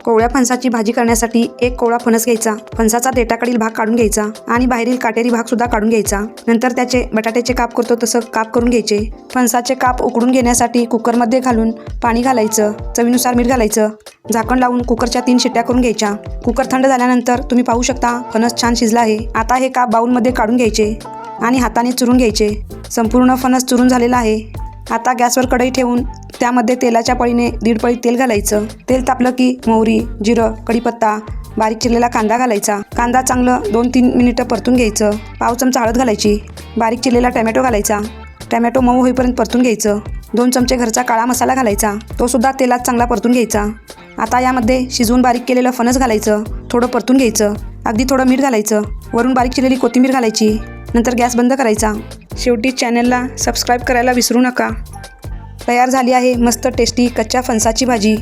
कोवळ्या फणसाची भाजी करण्यासाठी एक कोवळा फणस घ्यायचा, फणसाचा देठाकडील भाग काढून घ्यायचा आणि बाहेरील काटेरी भाग सुद्धा काढून घ्यायचा। नंतर त्याचे बटाट्याचे काप करतो तसं काप करून घ्यायचे। फणसाचे काप उकडून घेण्यासाठी कुकरमध्ये घालून पाणी घालायचं, चवीनुसार मीठ घालायचं, झाकण लावून कुकरच्या 3 शिट्ट्या करून घ्यायच्या। कुकर थंड झाल्यानंतर तुम्ही पाहू शकता फणस छान शिजला आहे। आता हे काप बाउलमध्ये काढून घ्यायचे आणि हाताने चुरून घ्यायचे। संपूर्ण फणस चुरून झालेला आहे। आता गॅसवर कढई ठेवून त्यामध्ये तेलाच्या पळीने 1.5 पळी तेल घालायचं। तेल तापलं की मोहरी, जिरं, कढीपत्ता, बारीक चिरलेला कांदा घालायचा। कांदा चांगलं 2-3 मिनिटं परतून घ्यायचं। पाव चमचा हळद घालायची, बारीक चिरलेला टोमॅटो घालायचा। टोमॅटो मऊ होईपर्यंत परतून घ्यायचं। 2 चमचे घरचा काळा मसाला घालायचा, तो सुद्धा तेलात चांगला परतून घ्यायचा। आता यामध्ये शिजवून बारीक केलेलं फणस घालायचं, थोडं परतून घ्यायचं। अगदी थोडं मीठ घालायचं, वरून बारीक चिरलेली कोथिंबीर घालायची, नंतर गॅस बंद करायचा। शेवटी चॅनलला सबस्क्राईब करायला विसरू नका। तयार झाली आहे मस्त टेस्टी कच्च्या फणसाची भाजी।